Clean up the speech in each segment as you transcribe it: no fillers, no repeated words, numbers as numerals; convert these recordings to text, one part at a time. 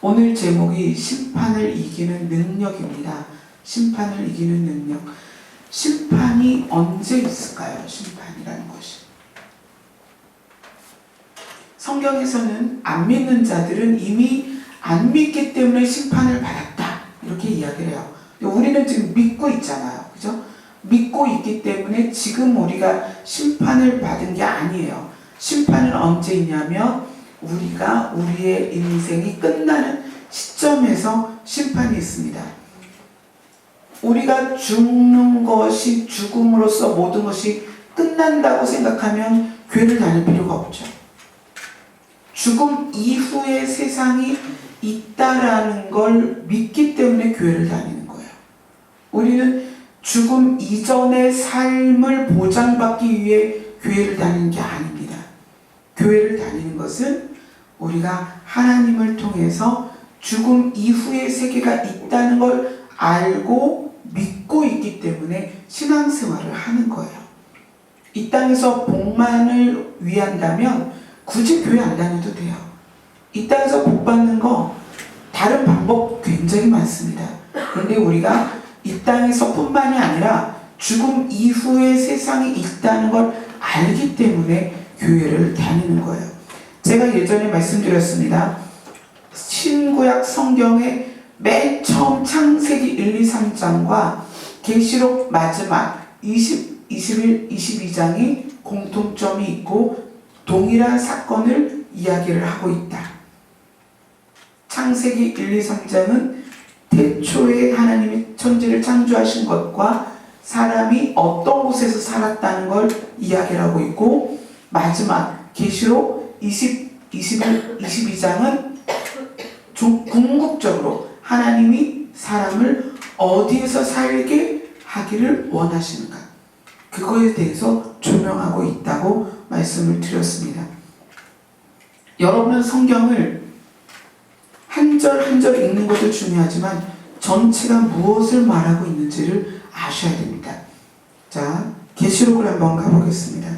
오늘 제목이 심판을 이기는 능력입니다. 심판을 이기는 능력. 심판이 언제 있을까요? 심판이라는 것이. 성경에서는 안 믿는 자들은 이미 안 믿기 때문에 심판을 받았다, 이렇게 이야기를 해요. 우리는 지금 믿고 있잖아요. 그죠? 믿고 있기 때문에 지금 우리가 심판을 받은 게 아니에요. 심판은 언제 있냐면 우리가 우리의 인생이 끝나는 시점에서 심판이 있습니다. 우리가 죽는 것이, 죽음으로써 모든 것이 끝난다고 생각하면 교회를 다닐 필요가 없죠. 죽음 이후의 세상이 있다라는 걸 믿기 때문에 교회를 다니는 거예요. 우리는 죽음 이전의 삶을 보장받기 위해 교회를 다니는 게 아닙니다. 교회를 다니는 것은 우리가 하나님을 통해서 죽음 이후의 세계가 있다는 걸 알고 믿고 있기 때문에 신앙생활을 하는 거예요. 이 땅에서 복만을 위한다면 굳이 교회 안 다녀도 돼요. 이 땅에서 복 받는 거 다른 방법 굉장히 많습니다. 그런데 우리가 이 땅에서 뿐만이 아니라 죽음 이후의 세상이 있다는 걸 알기 때문에 교회를 다니는 거예요. 제가 예전에 말씀드렸습니다. 신구약 성경의 맨 처음 창세기 1, 2, 3장과 계시록 마지막 20, 21, 22장이 공통점이 있고 동일한 사건을 이야기를 하고 있다. 창세기 1, 2, 3장은 태초에 하나님이 천지를 창조하신 것과 사람이 어떤 곳에서 살았다는 걸 이야기를 하고 있고, 마지막 계시록 20, 21, 22장은 궁극적으로 하나님이 사람을 어디에서 살게 하기를 원하시는가, 그거에 대해서 조명하고 있다고 말씀을 드렸습니다. 여러분은 성경을 한 절 한 절 읽는 것도 중요하지만 전체가 무엇을 말하고 있는지를 아셔야 됩니다. 자, 계시록을 한번 가보겠습니다.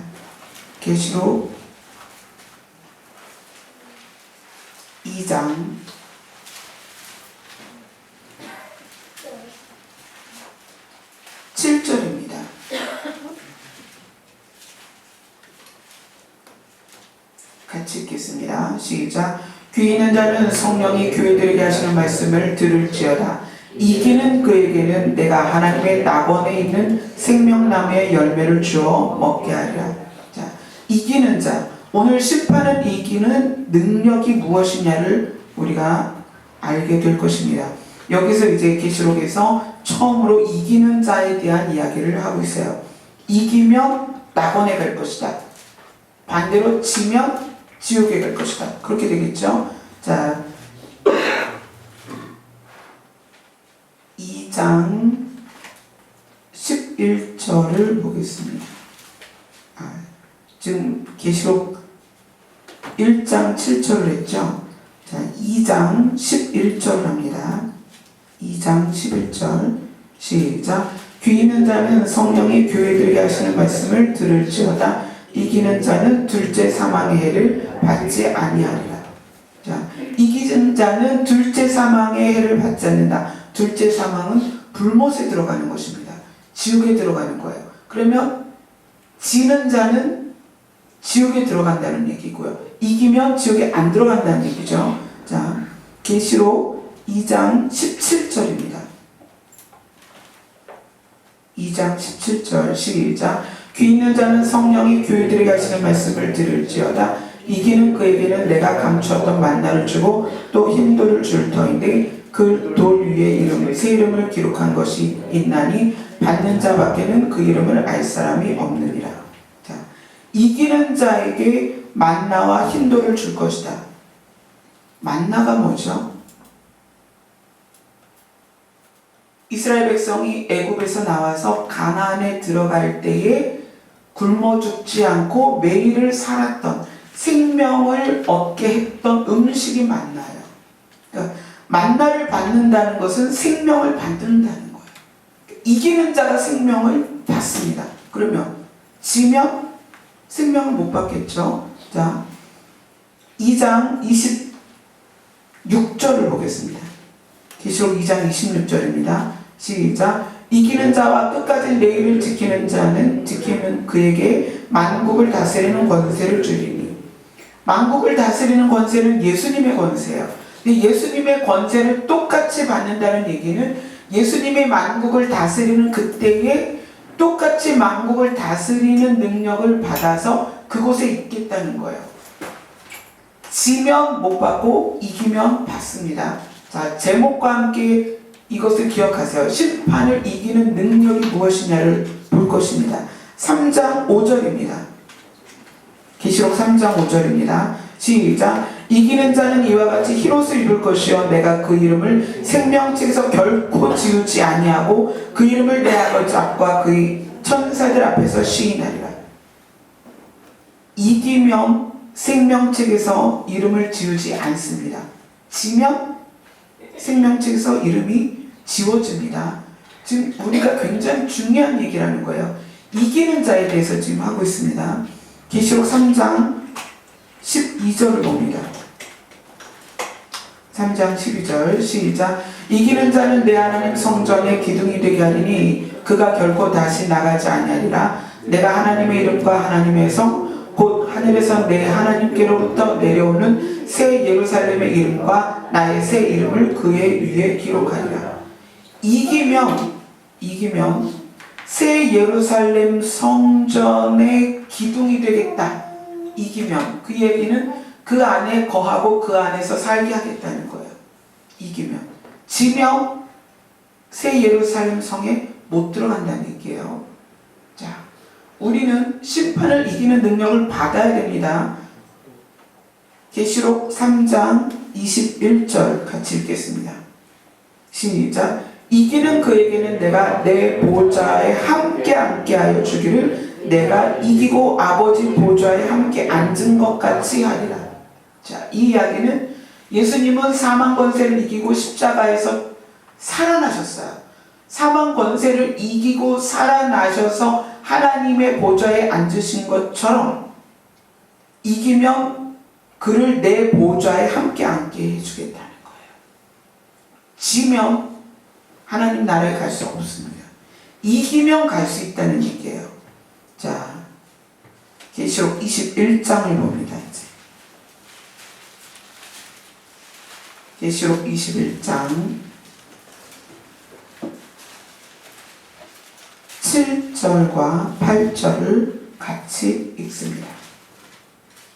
계시록 2장 7절입니다. 같이 읽겠습니다. 시작. 귀 있는 자는 성령이 교회들에게 하시는 말씀을 들을지어다. 이기는 그에게는 내가 하나님의 낙원에 있는 생명나무의 열매를 주어 먹게 하리라. 자, 이기는 자. 오늘 심판을 이기는 능력이 무엇이냐를 우리가 알게 될 것입니다. 여기서 이제 계시록에서 처음으로 이기는 자에 대한 이야기를 하고 있어요. 이기면 낙원에 갈 것이다. 반대로 지면 지옥에 갈 것이다. 그렇게 되겠죠? 자, 2장 11절을 보겠습니다. 지금 계시록 1장 7절을 했죠? 자, 2장 11절 합니다. 2장 11절 시작. 귀 있는 자는 성령이 교회들에게 하시는 말씀을 들을지어다. 이기는 자는 둘째 사망의 해를 받지 아니하리라. 자, 이기는 자는 둘째 사망의 해를 받지 않는다. 둘째 사망은 불못에 들어가는 것입니다. 지옥에 들어가는 거예요. 그러면 지는 자는 지옥에 들어간다는 얘기고요. 이기면 지옥에 안 들어간다는 얘기죠. 자, 계시록 2장 17절입니다. 2장 17절 시작. 귀 있는 자는 성령이 교회들에게 하시는 말씀을 들을지어다. 이기는 그에게는 내가 감추었던 만나를 주고 또 흰돌을 줄 터인데 그 돌 위에 이름을 새 이름을 기록한 것이 있나니 받는 자밖에는 그 이름을 알 사람이 없느니라. 자, 이기는 자에게 만나와 흰돌을 줄 것이다. 만나가 뭐죠? 이스라엘 백성이 애굽에서 나와서 가나안에 들어갈 때에 굶어 죽지 않고 매일을 살았던, 생명을 얻게 했던 음식이 만나예요. 그러니까 만나를 받는다는 것은 생명을 받는다는 거예요. 이기는 자가 생명을 받습니다. 그러면 지면 생명을 못 받겠죠. 자, 2장 6절을 보겠습니다. 계시록 2장 26절입니다. 시작. 이기는 자와 끝까지 내 일을 지키는 그에게 만국을 다스리는 권세를 주리니. 만국을 다스리는 권세는 예수님의 권세예요. 근데 예수님의 권세를 똑같이 받는다는 얘기는 예수님의 만국을 다스리는 그때에 똑같이 만국을 다스리는 능력을 받아서 그곳에 있겠다는 거예요. 지면 못 받고 이기면 받습니다. 자, 제목과 함께 이것을 기억하세요. 심판을 이기는 능력이 무엇이냐를 볼 것입니다. 3장 5절입니다. 계시록 3장 5절입니다. 시작. 이기는 자는 이와 같이 흰옷을 입을 것이요 내가 그 이름을 생명책에서 결코 지우지 아니하고 그 이름을 내 아버지 앞과 그의 천사들 앞에서 시인하리라. 이기면 생명책에서 이름을 지우지 않습니다. 지면 생명책에서 이름이 지워집니다. 지금 우리가 굉장히 중요한 얘기라는 거예요. 이기는 자에 대해서 지금 하고 있습니다. 계시록 3장 12절을 봅니다. 3장 12절 시작. 이기는 자는 내 하나님 성전의 기둥이 되게 하리니 그가 결코 다시 나가지 아니하리라. 내가 하나님의 이름과 하나님의 성 곧 하늘에서 내 하나님께로부터 내려오는 새 예루살렘의 이름과 나의 새 이름을 그의 위에 기록하리라. 이기면 새 예루살렘 성전의 기둥이 되겠다. 이기면 그 얘기는 그 안에 거하고 그 안에서 살게 하겠다는 거예요. 이기면. 지면 새 예루살렘 성에 못 들어간다는 얘기예요. 자, 우리는 심판을 이기는 능력을 받아야 됩니다. 계시록 3장 21절 같이 읽겠습니다. 시작. 이기는 그에게는 내가 내 보좌에 함께 하여 주기를 내가 이기고 아버지 보좌에 함께 앉은 것 같이 하리라. 자, 이 이야기는 예수님은 사망 권세를 이기고 십자가에서 살아나셨어요. 사망 권세를 이기고 살아나셔서 하나님의 보좌에 앉으신 것처럼 이기면 그를 내 보좌에 함께 앉게 해주겠다는 거예요. 지면 하나님 나라에 갈 수 없습니다. 이기면 갈 수 있다는 얘기예요. 자, 계시록 21장을 봅니다. 이제 계시록 21장 7절과 8절을 같이 읽습니다.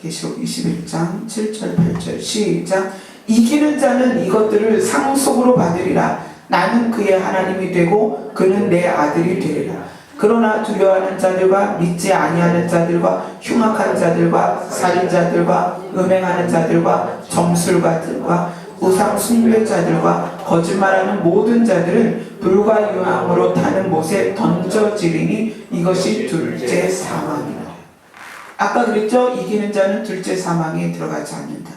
계시록 21장 7절 8절 시작. 이기는 자는 이것들을 상속으로 받으리라. 나는 그의 하나님이 되고 그는 내 아들이 되리라. 그러나 두려워하는 자들과 믿지 아니하는 자들과 흉악한 자들과 살인자들과 음행하는 자들과 점술가들과 우상 숭배자들과 거짓말하는 모든 자들은 불과 유황으로 타는 못에 던져지리니 이것이 둘째 사망이라. 아까 그랬죠? 이기는 자는 둘째 사망에 들어가지 않는다.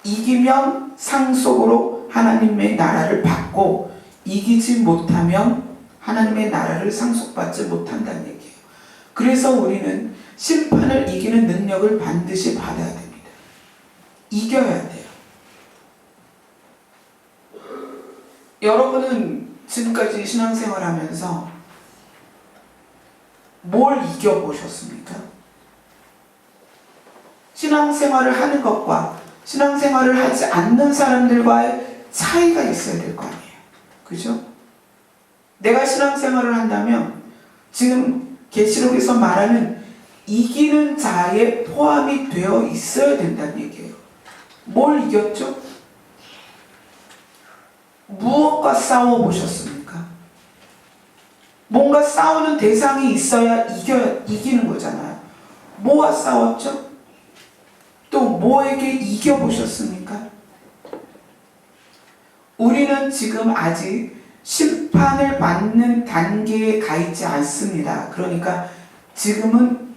이기면 상속으로 하나님의 나라를 받고 이기지 못하면 하나님의 나라를 상속받지 못한다는 얘기예요. 그래서 우리는 심판을 이기는 능력을 반드시 받아야 됩니다. 이겨야 돼요. 여러분은 지금까지 신앙생활 하면서 뭘 이겨보셨습니까? 신앙생활을 하는 것과 신앙생활을 하지 않는 사람들과의 차이가 있어야 될 거 아니에요. 그죠? 내가 신앙생활을 한다면 지금 계시록에서 말하는 이기는 자에 포함이 되어 있어야 된다는 얘기예요. 뭘 이겼죠? 무엇과 싸워보셨습니까? 뭔가 싸우는 대상이 있어야 이기는 거잖아요. 뭐와 싸웠죠? 또 뭐에게 이겨보셨습니까? 우리는 지금 아직 심판을 받는 단계에 가 있지 않습니다. 그러니까 지금은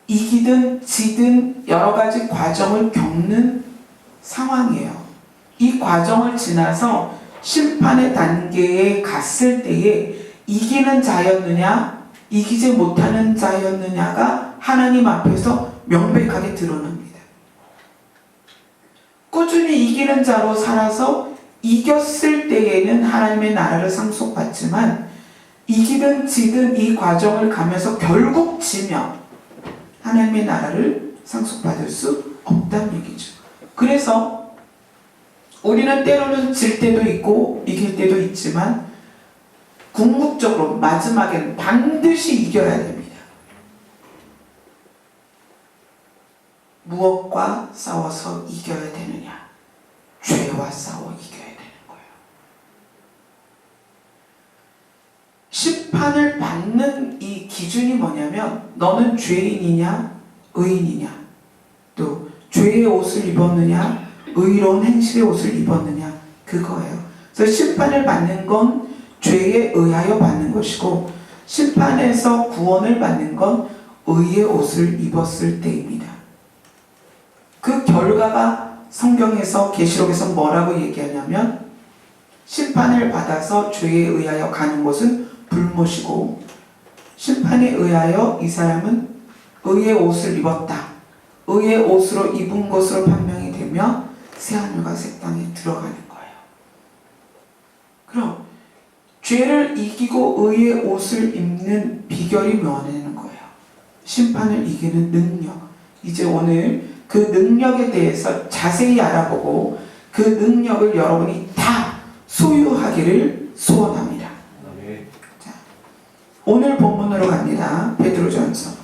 이기든 지든 여러 가지 과정을 겪는 상황이에요. 이 과정을 지나서 심판의 단계에 갔을 때에 이기는 자였느냐 이기지 못하는 자였느냐가 하나님 앞에서 명백하게 드러납니다. 꾸준히 이기는 자로 살아서 이겼을 때에는 하나님의 나라를 상속받지만 이기든 지든 이 과정을 가면서 결국 지면 하나님의 나라를 상속받을 수 없다는 얘기죠. 그래서 우리는 때로는 질 때도 있고 이길 때도 있지만 궁극적으로 마지막에는 반드시 이겨야 됩니다. 무엇과 싸워서 이겨야 되느냐? 죄와 싸워 이겨야 되는 거예요. 심판을 받는 이 기준이 뭐냐면 너는 죄인이냐 의인이냐, 또 죄의 옷을 입었느냐 의로운 행실의 옷을 입었느냐, 그거예요. 그래서 심판을 받는 건 죄에 의하여 받는 것이고 심판에서 구원을 받는 건 의의 옷을 입었을 때입니다. 그 결과가 성경에서 계시록에서 뭐라고 얘기하냐면 심판을 받아서 죄에 의하여 가는 곳은 불못이고 심판에 의하여 이 사람은 의의 옷을 입었다, 의의 옷으로 입은 것으로 판명이 되며 새하늘과 새 땅에 들어가는 거예요. 그럼 죄를 이기고 의의 옷을 입는 비결이 뭐냐는 거예요. 심판을 이기는 능력. 이제 오늘 그 능력에 대해서 자세히 알아보고 그 능력을 여러분이 다 소유하기를 소원합니다. 자, 오늘 본문으로 갑니다. 베드로전서.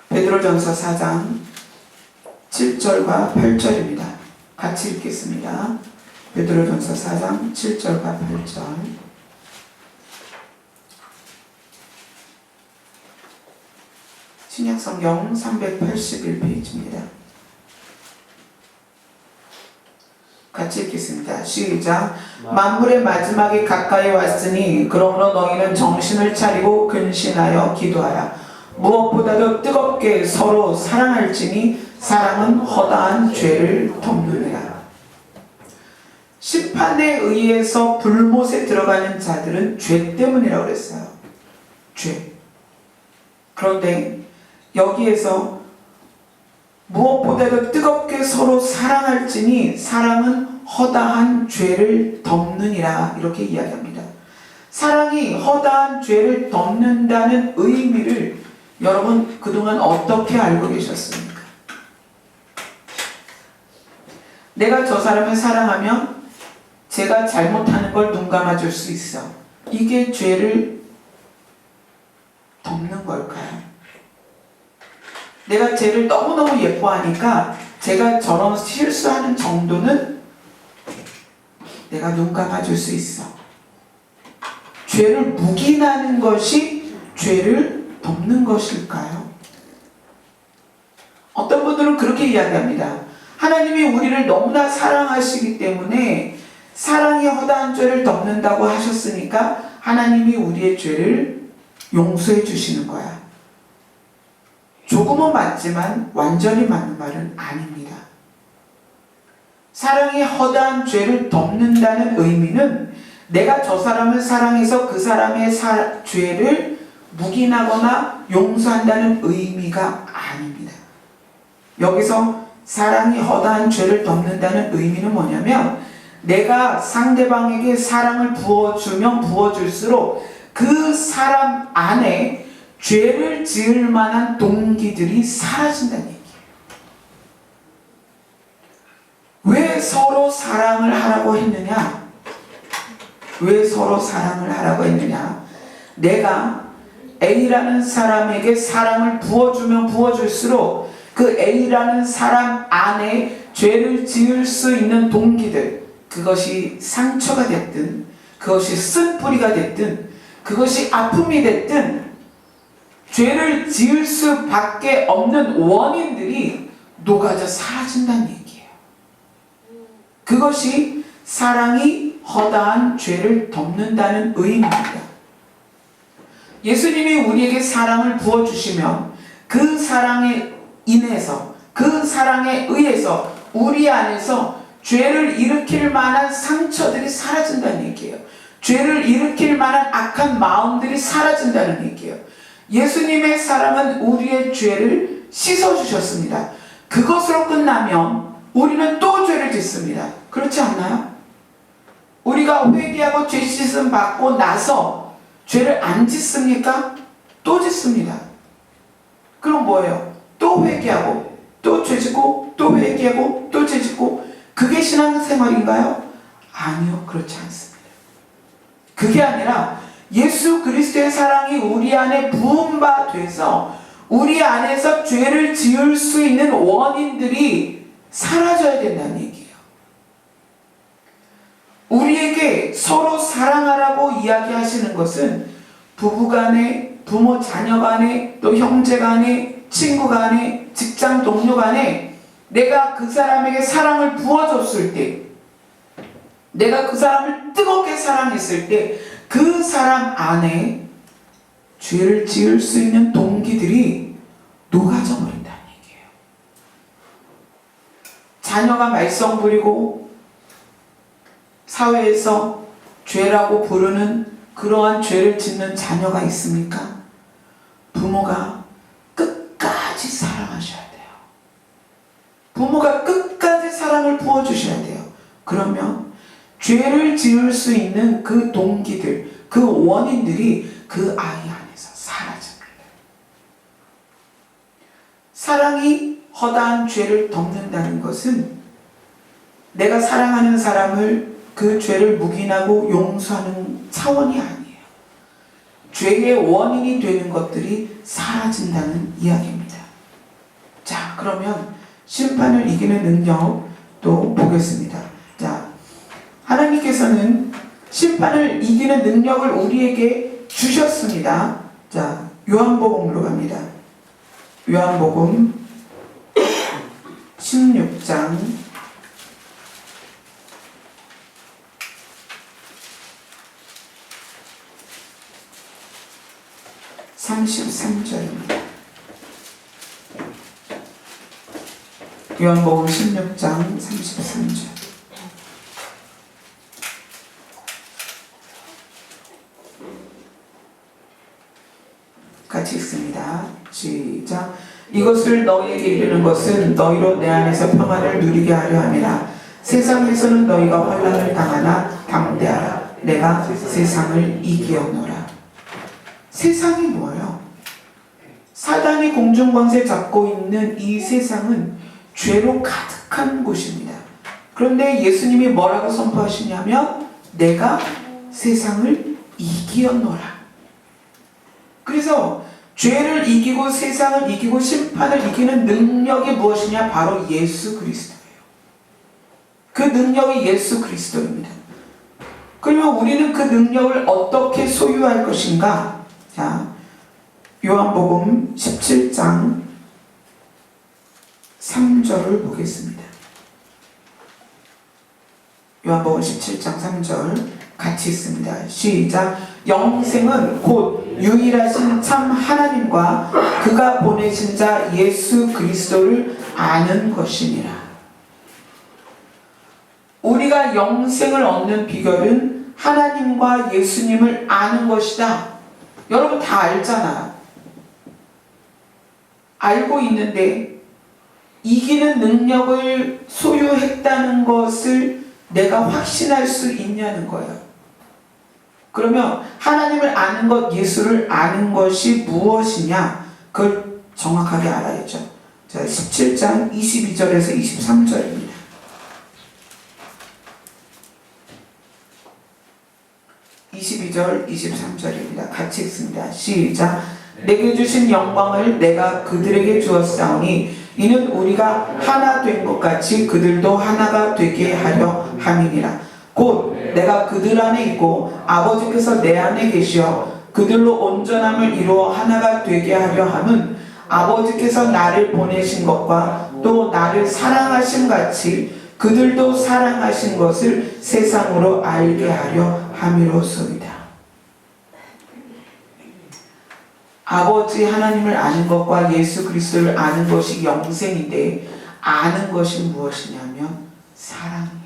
베드로전서 4장 7절과 8절입니다. 같이 읽겠습니다. 베드로전서 4장 7절과 8절. 신약성경 381페이지입니다. 같이 읽겠습니다. 시작. 만물의 마지막이 가까이 왔으니 그러므로 너희는 정신을 차리고 근신하여 기도하라. 무엇보다도 뜨겁게 서로 사랑할지니 사랑은 허다한 죄를 덮느니라. 심판에 의해서 불못에 들어가는 자들은 죄 때문이라고 그랬어요. 죄. 그런데 여기에서 무엇보다도 뜨겁게 서로 사랑할지니 사랑은 허다한 죄를 덮느니라, 이렇게 이야기합니다. 사랑이 허다한 죄를 덮는다는 의미를 여러분 그동안 어떻게 알고 계셨습니까? 내가 저 사람을 사랑하면 제가 잘못하는 걸 눈 감아줄 수 있어. 이게 죄를 덮는 걸까요? 내가 쟤를 너무너무 예뻐하니까 제가 저런 실수하는 정도는 내가 눈 감아줄 수 있어. 죄를 묵인하는 것이 죄를 덮는 것일까요? 어떤 분들은 그렇게 이야기합니다. 하나님이 우리를 너무나 사랑하시기 때문에 사랑이 허다한 죄를 덮는다고 하셨으니까 하나님이 우리의 죄를 용서해 주시는 거야. 조금은 맞지만 완전히 맞는 말은 아닙니다. 사랑이 허다한 죄를 덮는다는 의미는 내가 저 사람을 사랑해서 그 사람의 죄를 묵인하거나 용서한다는 의미가 아닙니다. 여기서 사랑이 허다한 죄를 덮는다는 의미는 뭐냐면 내가 상대방에게 사랑을 부어주면 부어줄수록 그 사람 안에 죄를 지을 만한 동기들이 사라진다는 얘기예요. 왜 서로 사랑을 하라고 했느냐? 왜 서로 사랑을 하라고 했느냐? 내가 A라는 사람에게 사랑을 부어주면 부어줄수록 그 A라는 사람 안에 죄를 지을 수 있는 동기들, 그것이 상처가 됐든 그것이 쓴뿌리가 됐든 그것이 아픔이 됐든 죄를 지을 수밖에 없는 원인들이 녹아져 사라진다는 얘기예요. 그것이 사랑이 허다한 죄를 덮는다는 의미입니다. 예수님이 우리에게 사랑을 부어주시면 그 사랑에 인해서 그 사랑에 의해서 우리 안에서 죄를 일으킬 만한 상처들이 사라진다는 얘기예요. 죄를 일으킬 만한 악한 마음들이 사라진다는 얘기예요. 예수님의 사랑은 우리의 죄를 씻어주셨습니다. 그것으로 끝나면 우리는 또 죄를 짓습니다. 그렇지 않나요? 우리가 회개하고 죄 씻음 받고 나서 죄를 안 짓습니까? 또 짓습니다. 그럼 뭐예요? 또 회개하고 또 죄 짓고 또 회개하고 또 죄 짓고, 그게 신앙생활인가요? 아니요, 그렇지 않습니다. 그게 아니라 예수 그리스도의 사랑이 우리 안에 부은 바 돼서 우리 안에서 죄를 지을 수 있는 원인들이 사라져야 된다는 얘기예요. 우리에게 서로 사랑하라고 이야기하시는 것은 부부간에, 부모 자녀간에, 또 형제간에, 친구간에, 직장 동료간에 내가 그 사람에게 사랑을 부어줬을 때, 내가 그 사람을 뜨겁게 사랑했을 때 그 사람 안에 죄를 지을 수 있는 동기들이 녹아져 버린다는 얘기예요. 자녀가 말썽 부리고 사회에서 죄라고 부르는 그러한 죄를 짓는 자녀가 있습니까? 부모가 끝까지 사랑하셔야 돼요. 부모가 끝까지 사랑을 부어주셔야 돼요. 그러면 죄를 지을 수 있는 그 동기들, 그 원인들이 그 아이 안에서 사라집니다. 사랑이 허다한 죄를 덮는다는 것은 내가 사랑하는 사람을 그 죄를 묵인하고 용서하는 차원이 아니에요. 죄의 원인이 되는 것들이 사라진다는 이야기입니다. 자, 그러면 심판을 이기는 능력 또 보겠습니다. 자, 하나님께서는 심판을 이기는 능력을 우리에게 주셨습니다. 자, 요한복음으로 갑니다. 요한복음 16장 33절입니다. 요한복음 16장 33절. 같이 읽습니다. 시작. 이것을 너희에게 이르는 것은 너희로 내 안에서 평안을 누리게 하려 함이라. 세상에서는 너희가 환난을 당하나 담대하라. 내가 세상을 이기었노라. 세상이 뭐예요? 사단이 공중권세 잡고 있는 이 세상은 죄로 가득한 곳입니다. 그런데 예수님이 뭐라고 선포하시냐면 내가 세상을 이기었노라. 그래서 죄를 이기고 세상을 이기고 심판을 이기는 능력이 무엇이냐? 바로 예수 그리스도예요. 그 능력이 예수 그리스도입니다. 그러면 우리는 그 능력을 어떻게 소유할 것인가? 자, 요한복음 17장 3절을 보겠습니다. 요한복음 17장 3절 같이 있습니다. 시작. 영생은 곧 유일하신 참 하나님과 그가 보내신 자 예수 그리스도를 아는 것이니라. 우리가 영생을 얻는 비결은 하나님과 예수님을 아는 것이다. 여러분 다 알잖아요. 알고 있는데 이기는 능력을 소유했다는 것을 내가 확신할 수 있냐는 거예요. 그러면 하나님을 아는 것, 예수를 아는 것이 무엇이냐? 그걸 정확하게 알아야죠. 자, 17장 22절에서 23절입니다. 22절, 23절입니다. 같이 읽습니다. 시작. 내게 주신 영광을 내가 그들에게 주었사오니 이는 우리가 하나 된 것 같이 그들도 하나가 되게 하려 함이니라. 곧 내가 그들 안에 있고 아버지께서 내 안에 계시어 그들로 온전함을 이루어 하나가 되게 하려 함은 아버지께서 나를 보내신 것과 또 나를 사랑하신 같이 그들도 사랑하신 것을 세상으로 알게 하려 함이로소이다. 아버지 하나님을 아는 것과 예수 그리스도를 아는 것이 영생인데 아는 것이 무엇이냐면 사랑이에요.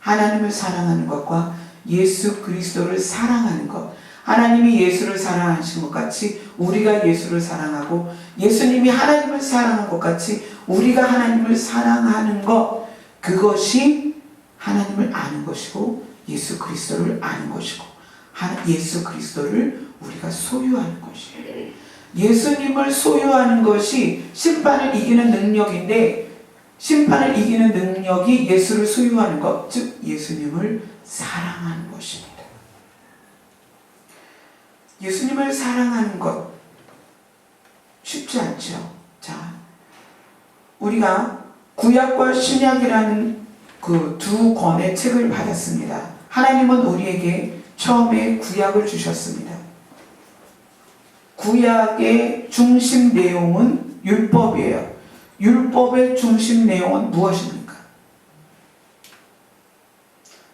하나님을 사랑하는 것과 예수 그리스도를 사랑하는 것. 하나님이 예수를 사랑하신 것 같이 우리가 예수를 사랑하고 예수님이 하나님을 사랑한 것 같이 우리가 하나님을 사랑하는 것, 그것이 하나님을 아는 것이고 예수 그리스도를 아는 것이고 예수 그리스도를 우리가 소유하는 것이에요. 예수님을 소유하는 것이 심판을 이기는 능력인데, 심판을 이기는 능력이 예수를 소유하는 것, 즉 예수님을 사랑하는 것입니다. 예수님을 사랑하는 것 쉽지 않죠. 자, 우리가 구약과 신약이라는 그 두 권의 책을 받았습니다. 하나님은 우리에게 처음에 구약을 주셨습니다. 구약의 중심 내용은 율법이에요. 율법의 중심 내용은 무엇입니까?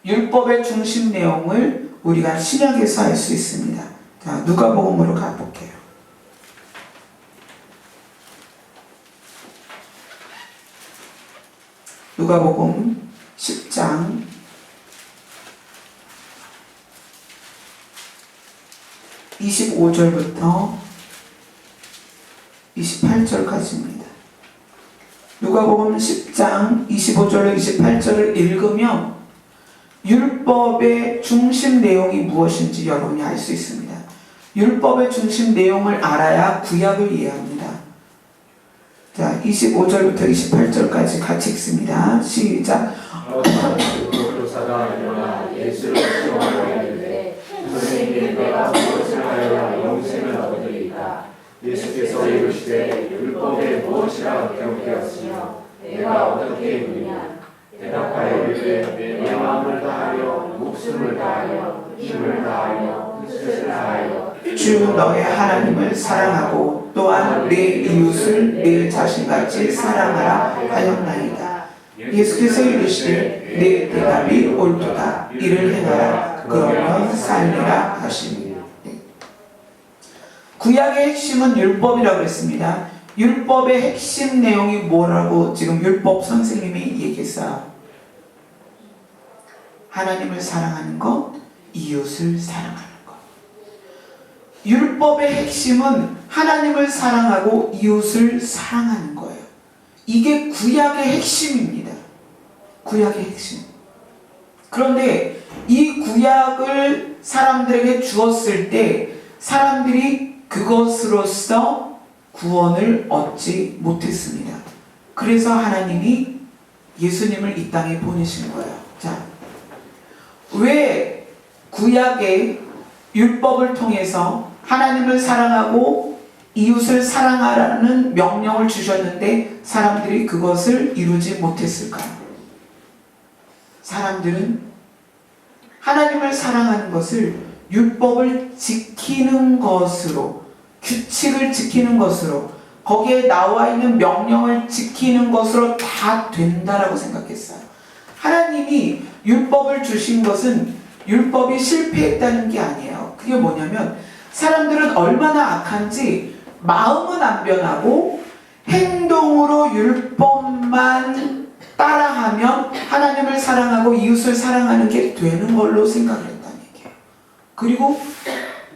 율법의 중심 내용을 우리가 신약에서 알 수 있습니다. 자, 누가복음으로 가볼게요. 누가복음 10장 25절부터 28절까지입니다. 누가복음 10장 25절로 28절을 읽으면 율법의 중심 내용이 무엇인지 여러분이 알 수 있습니다. 율법의 중심 내용을 알아야 구약을 이해합니다. 자, 25절부터 28절까지 같이 읽습니다. 시작. 교사가 일어나 예수를 시험하려 했는데 선생님, 내가 무엇을 하여야 영생을 얻으리이까? 예수께서 이르시되 율법에 무엇이라 기록되었으며 내가 어떻게 묻냐? 대답하여 이르되 내 마음을 다하여 목숨을 다하여 힘을 다하여 뜻을 다하여 주 너의 하나님을 사랑하고 또한 내 이웃을 내 자신같이 사랑하라 하였나이다. 예수께서 이르시되 내 대답이 옳도다. 이를 행하라. 그러면 살리라 하시니. 구약의 핵심은 율법이라고 했습니다. 율법의 핵심 내용이 뭐라고 지금 율법 선생님이 얘기했어요. 하나님을 사랑하는 것, 이웃을 사랑하는 것. 율법의 핵심은 하나님을 사랑하고 이웃을 사랑하는 거예요. 이게 구약의 핵심입니다. 구약의 핵심. 그런데 이 구약을 사람들에게 주었을 때 사람들이 그것으로서 구원을 얻지 못했습니다. 그래서 하나님이 예수님을 이 땅에 보내신 거예요. 자, 왜 구약의 율법을 통해서 하나님을 사랑하고 이웃을 사랑하라는 명령을 주셨는데 사람들이 그것을 이루지 못했을까요? 사람들은 하나님을 사랑하는 것을 율법을 지키는 것으로, 규칙을 지키는 것으로, 거기에 나와 있는 명령을 지키는 것으로 다 된다라고 생각했어요. 하나님이 율법을 주신 것은 율법이 실패했다는 게 아니에요. 그게 뭐냐면 사람들은 얼마나 악한지 마음은 안 변하고 행동으로 율법만 따라하면 하나님을 사랑하고 이웃을 사랑하는 게 되는 걸로 생각을 했다는 얘기예요. 그리고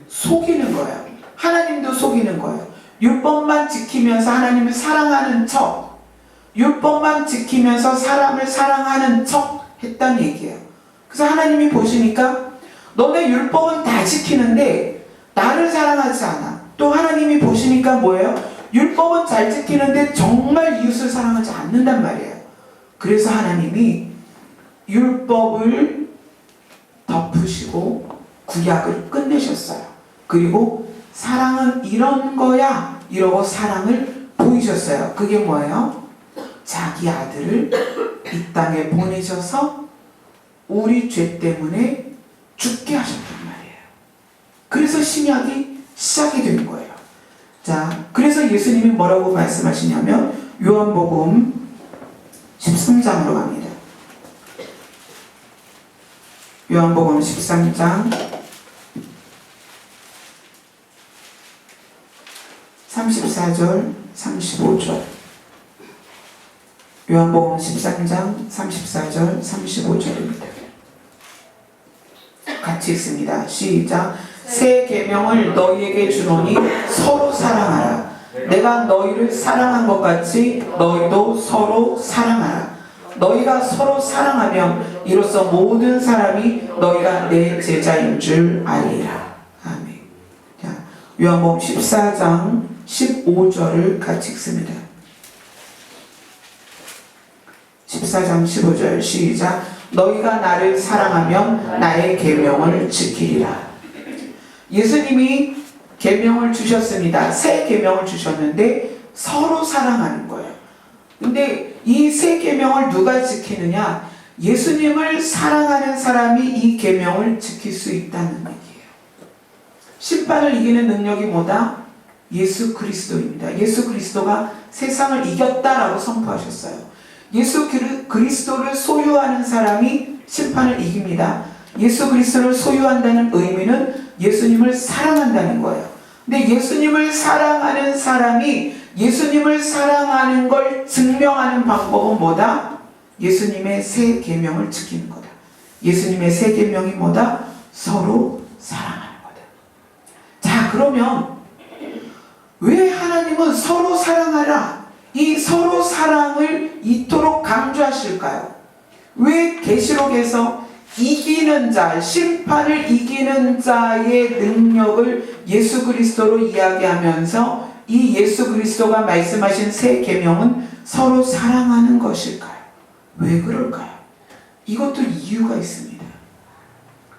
속이는 거예요. 하나님도 속이는 거예요. 율법만 지키면서 하나님을 사랑하는 척, 율법만 지키면서 사람을 사랑하는 척 했다는 얘기예요. 그래서 하나님이 보시니까 너네 율법은 다 지키는데 나를 사랑하지 않아. 또 하나님이 보시니까 뭐예요? 율법은 잘 지키는데 정말 이웃을 사랑하지 않는단 말이에요. 그래서 하나님이 율법을 덮으시고 구약을 끝내셨어요. 그리고 사랑은 이런 거야 이러고 사랑을 보이셨어요. 그게 뭐예요? 자기 아들을 이 땅에 보내셔서 우리 죄 때문에 죽게 하셨단 말이에요. 그래서 신약이 시작이 된 거예요. 자, 그래서 예수님이 뭐라고 말씀하시냐면 요한복음 13장으로 갑니다. 요한복음 13장 34절 35절. 요한복음 13장 34절 35절입니다. 같이 읽습니다. 시작. 새 계명을 너희에게 주노니 서로 사랑하라. 내가 너희를 사랑한 것 같이 너희도 서로 사랑하라. 너희가 서로 사랑하면 이로써 모든 사람이 너희가 내 제자인 줄 알리라. 아멘. 자, 요한복음 14장 15절을 같이 읽습니다. 14장 15절 시작. 너희가 나를 사랑하면 나의 계명을 지키리라. 예수님이 계명을 주셨습니다. 새 계명을 주셨는데 서로 사랑하는 거예요. 근데 이 새 계명을 누가 지키느냐? 예수님을 사랑하는 사람이 이 계명을 지킬 수 있다는 얘기예요. 심판을 이기는 능력이 뭐다? 예수 그리스도입니다. 예수 그리스도가 세상을 이겼다라고 선포하셨어요. 예수 그리스도를 소유하는 사람이 심판을 이깁니다. 예수 그리스도를 소유한다는 의미는 예수님을 사랑한다는 거예요. 근데 예수님을 사랑하는 사람이 예수님을 사랑하는 걸 증명하는 방법은 뭐다? 예수님의 새 계명을 지키는 거다. 예수님의 새 계명이 뭐다? 서로 사랑하는 거다. 자, 그러면 왜 하나님은 서로 사랑하라, 이 서로 사랑을 이토록 강조하실까요? 왜 계시록에서 이기는 자, 심판을 이기는 자의 능력을 예수 그리스도로 이야기하면서 이 예수 그리스도가 말씀하신 새 계명은 서로 사랑하는 것일까요? 왜 그럴까요? 이것도 이유가 있습니다.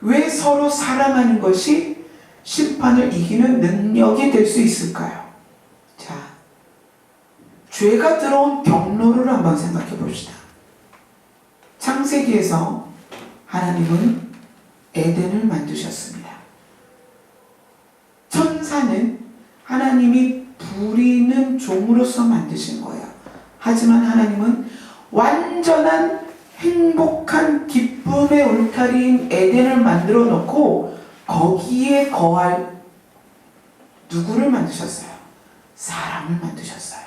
왜 서로 사랑하는 것이 심판을 이기는 능력이 될 수 있을까요? 자, 죄가 들어온 경로를 한번 생각해 봅시다. 창세기에서 하나님은 에덴을 만드셨습니다. 천사는 하나님이 부리는 종으로서 만드신 거예요. 하지만 하나님은 완전한 행복한 기쁨의 울타리인 에덴을 만들어 놓고 거기에 거할 누구를 만드셨어요? 사람을 만드셨어요.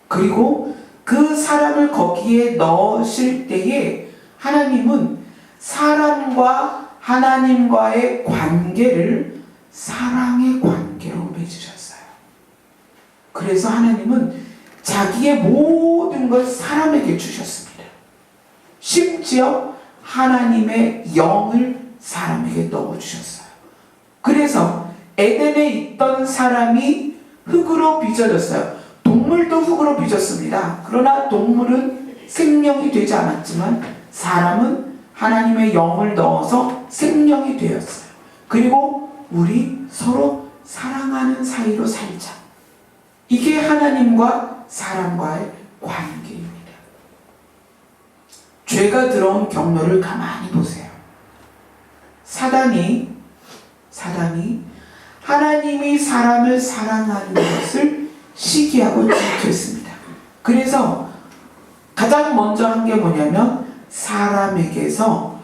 그리고 그 사람을 거기에 넣으실 때에 하나님은 사람과 하나님과의 관계를 사랑의 관계로 맺으셨어요. 그래서 하나님은 자기의 모든 걸 사람에게 주셨습니다. 심지어 하나님의 영을 사람에게 넣어주셨어요. 그래서 에덴에 있던 사람이 흙으로 빚어졌어요. 동물도 흙으로 빚었습니다. 그러나 동물은 생명이 되지 않았지만 사람은 하나님의 영을 넣어서 생명이 되었어요. 그리고 우리 서로 사랑하는 사이로 살자. 이게 하나님과 사람과의 관계입니다. 죄가 들어온 경로를 가만히 보세요. 사단이 하나님이 사람을 사랑하는 것을 시기하고 지켰습니다. 그래서 가장 먼저 한 게 뭐냐면 사람에게서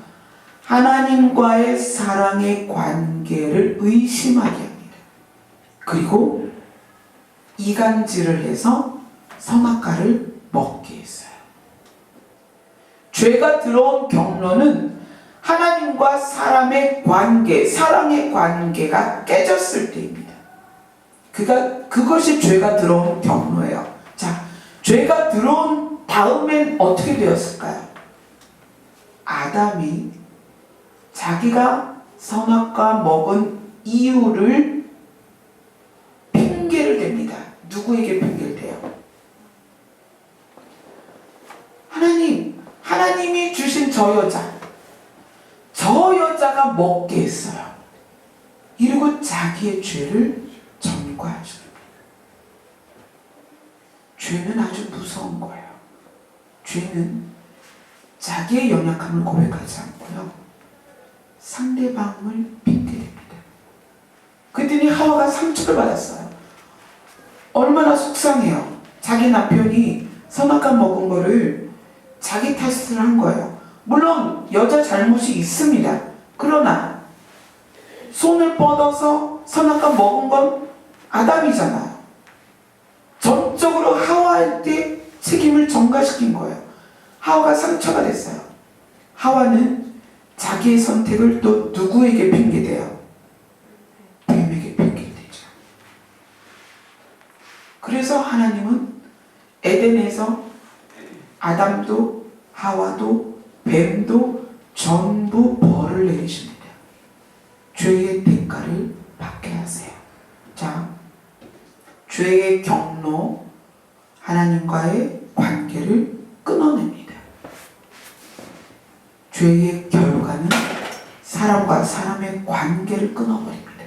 하나님과의 사랑의 관계를 의심하게 합니다. 그리고 이간질을 해서 선악과를 먹게 했어요. 죄가 들어온 경로는 하나님과 사람의 관계, 사랑의 관계가 깨졌을 때입니다. 그것이 죄가 들어온 경로예요. 자, 죄가 들어온 다음엔 어떻게 되었을까요? 아담이 자기가 선악과 먹은 이유를 핑계를 댑니다. 누구에게 핑계를 대요? 하나님이 주신 저 여자가 먹게 했어요. 이러고 자기의 죄를 전가하십니다. 죄는 아주 무서운 거예요. 죄는 자기의 연약함을 고백하지 않고요, 상대방을 핑계댑니다. 그랬더니 하와가 상처를 받았어요. 얼마나 속상해요. 자기 남편이 선악과 먹은 거를 자기 탓을 한 거예요. 물론 여자 잘못이 있습니다. 그러나 손을 뻗어서 선악과 먹은 건 아담이잖아요. 전적으로 하와한테 책임을 전가시킨 거예요. 하와가 상처가 됐어요. 하와는 자기의 선택을 또 누구에게 핑계대요? 그래서 하나님은 에덴에서 아담도 하와도 뱀도 전부 벌을 내리십니다. 죄의 대가를 받게 하세요. 자, 죄의 경로, 하나님과의 관계를 끊어냅니다. 죄의 결과는 사람과 사람의 관계를 끊어버립니다.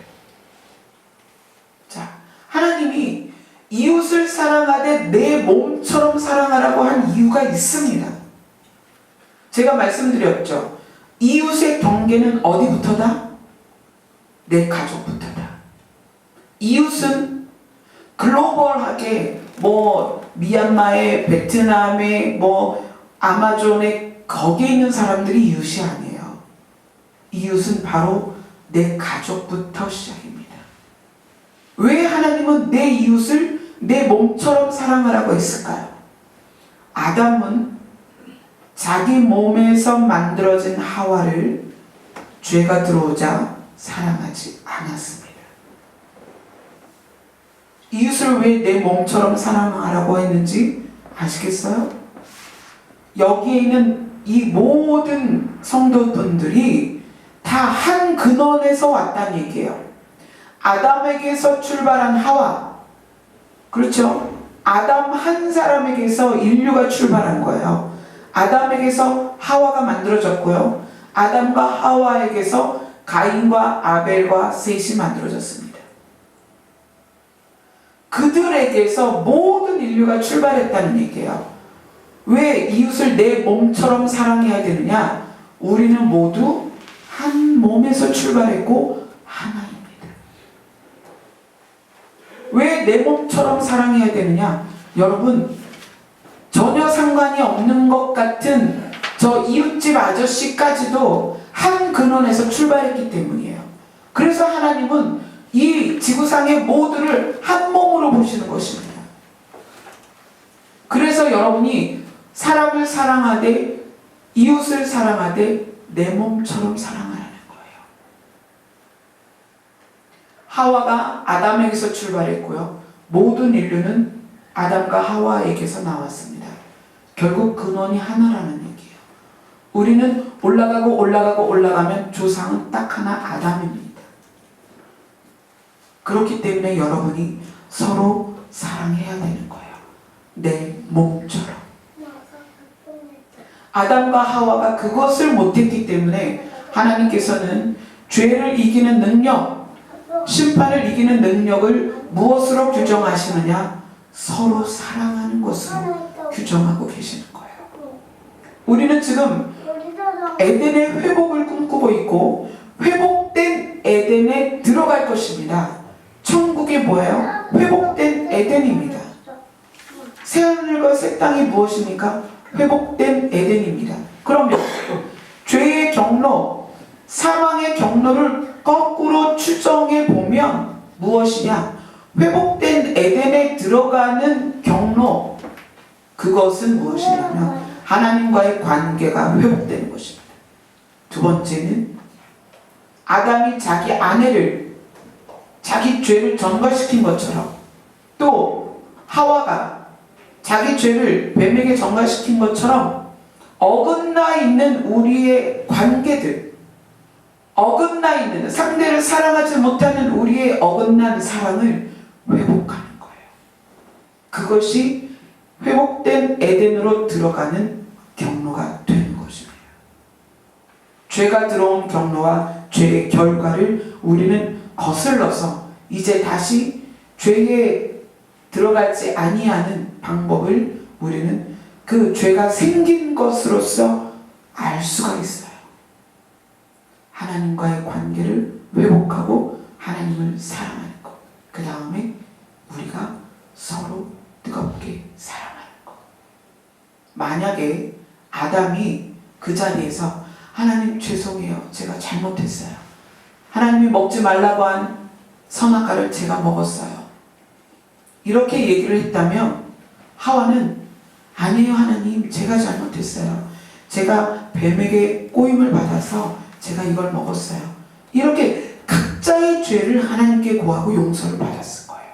자, 하나님이 이웃을 사랑하되 내 몸처럼 사랑하라고 한 이유가 있습니다. 제가 말씀드렸죠. 이웃의 경계는 어디부터다? 내 가족부터다. 이웃은 글로벌하게 미얀마에, 베트남에, 아마존에 거기에 있는 사람들이 이웃이 아니에요. 이웃은 바로 내 가족부터 시작입니다. 왜 하나님은 내 이웃을 내 몸처럼 사랑하라고 했을까요? 아담은 자기 몸에서 만들어진 하와를 죄가 들어오자 사랑하지 않았습니다. 이웃을 왜 내 몸처럼 사랑하라고 했는지 아시겠어요? 여기에 있는 이 모든 성도분들이 다 한 근원에서 왔다는 얘기예요. 아담에게서 출발한 하와, 그렇죠? 아담 한 사람에게서 인류가 출발한 거예요. 아담에게서 하와가 만들어졌고요. 아담과 하와에게서 가인과 아벨과 셋이 만들어졌습니다. 그들에게서 모든 인류가 출발했다는 얘기예요. 왜 이웃을 내 몸처럼 사랑해야 되느냐? 우리는 모두 한 몸에서 출발했고 하나입니다. 왜 내 몸처럼 사랑해야 되느냐? 여러분, 전혀 상관이 없는 것 같은 저 이웃집 아저씨까지도 한 근원에서 출발했기 때문이에요. 그래서 하나님은 이 지구상의 모두를 한 몸으로 보시는 것입니다. 그래서 여러분이 사람을 사랑하되 이웃을 사랑하되 내 몸처럼 사랑하라는 거예요. 하와가 아담에게서 출발했고요. 모든 인류는 아담과 하와에게서 나왔습니다. 결국 근원이 하나라는 얘기예요. 우리는 올라가면 조상은 딱 하나, 아담입니다. 그렇기 때문에 여러분이 서로 사랑해야 되는 거예요. 내 몸처럼. 아담과 하와가 그것을 못했기 때문에 하나님께서는 죄를 이기는 능력, 심판을 이기는 능력을 무엇으로 규정하시느냐? 서로 사랑하는 것으로 규정하고 계시는 거예요. 우리는 지금 에덴의 회복을 꿈꾸고 있고 회복된 에덴에 들어갈 것입니다. 천국이 뭐예요? 회복된 에덴입니다. 새하늘과 새 땅이 무엇입니까? 회복된 에덴입니다. 그러면 죄의 경로, 사망의 경로를 거꾸로 추정해 보면 무엇이냐? 회복된 에덴에 들어가는 경로, 그것은 무엇이냐면 하나님과의 관계가 회복되는 것입니다. 두 번째는 아담이 자기 아내를 자기 죄를 전가시킨 것처럼, 또 하와가 자기 죄를 뱀에게 전가시킨 것처럼 어긋나 있는 우리의 관계들, 어긋나 있는, 상대를 사랑하지 못하는 우리의 어긋난 사랑을 회복하는 거예요. 그것이 회복된 에덴으로 들어가는 경로가 되는 것입니다. 죄가 들어온 경로와 죄의 결과를 우리는 거슬러서 이제 다시 죄에 들어가지 아니하는 방법을 우리는 그 죄가 생긴 것으로서 알 수가 있어요. 하나님과의 관계를 회복하고 하나님을 사랑하는 것. 그 다음에 우리가 서로 뜨겁게 사랑하는 것. 만약에 아담이 그 자리에서 하나님 죄송해요. 제가 잘못했어요. 하나님이 먹지 말라고 한 선악과를 제가 먹었어요. 이렇게 얘기를 했다면 하와는 아니에요 하나님, 제가 잘못했어요. 제가 뱀에게 꼬임을 받아서 제가 이걸 먹었어요. 이렇게 각자의 죄를 하나님께 고하고 용서를 받았을 거예요.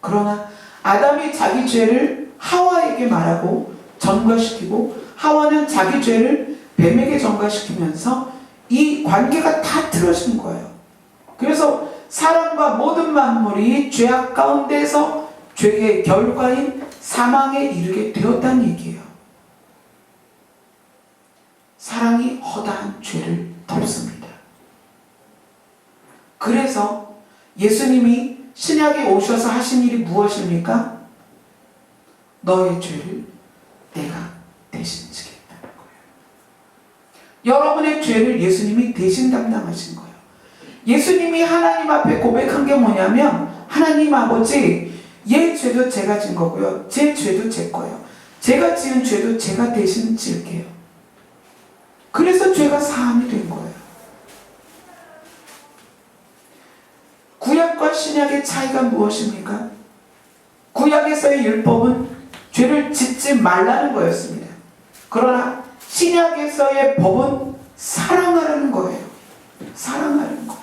그러나 아담이 자기 죄를 하와에게 말하고 전가시키고 하와는 자기 죄를 뱀에게 전가시키면서 이 관계가 다 틀어진 거예요. 그래서 사람과 모든 만물이 죄악 가운데서 죄의 결과인 사망에 이르게 되었다는 얘기예요. 사랑이 허다한 죄를 덮습니다. 그래서 예수님이 신약에 오셔서 하신 일이 무엇입니까? 너의 죄를 내가 대신 지겠다는 거예요. 여러분의 죄를 예수님이 대신 담당하신 거예요. 예수님이 하나님 앞에 고백한 게 뭐냐면, 하나님 아버지, 얘 죄도 제가 진 거고요. 제 죄도 제 거예요. 제가 지은 죄도 제가 대신 질게요. 그래서 죄가 사함이 된 거예요. 구약과 신약의 차이가 무엇입니까? 구약에서의 율법은 죄를 짓지 말라는 거였습니다. 그러나 신약에서의 법은 사랑하라는 거예요. 사랑하라는 거예요.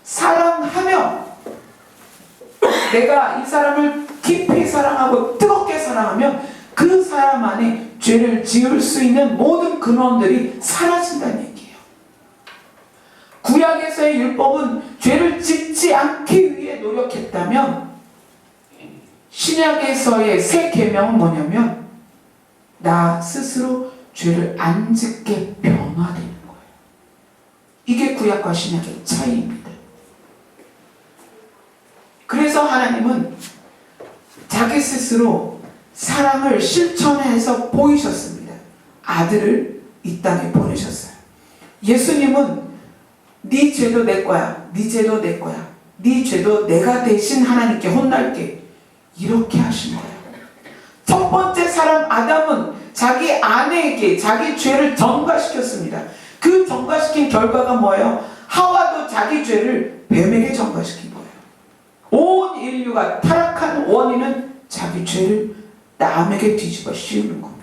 사랑하며 내가 이 사람을 깊이 사랑하고 뜨겁게 사랑하면 그 사람 안에 죄를 지을 수 있는 모든 근원들이 사라진다는 얘기예요. 구약에서의 율법은 죄를 짓지 않기 위해 노력했다면 신약에서의 새 계명은 뭐냐면 나 스스로 죄를 안 짓게 변화되는 거예요. 이게 구약과 신약의 차이입니다. 그래서 하나님은 자기 스스로 사랑을 실천해서 보이셨습니다. 아들을 이 땅에 보내셨어요. 예수님은 네 죄도 내 거야. 네 죄도 내 거야. 네 죄도 내가 대신 하나님께 혼날게. 이렇게 하신 거예요. 첫 번째 사람 아담은 자기 아내에게 자기 죄를 전가시켰습니다. 그 전가시킨 결과가 뭐예요? 하와도 자기 죄를 뱀에게 전가시킨 거예요. 온 인류가 타락한 원인은 자기 죄를 남에게 뒤집어 씌우는 겁니다.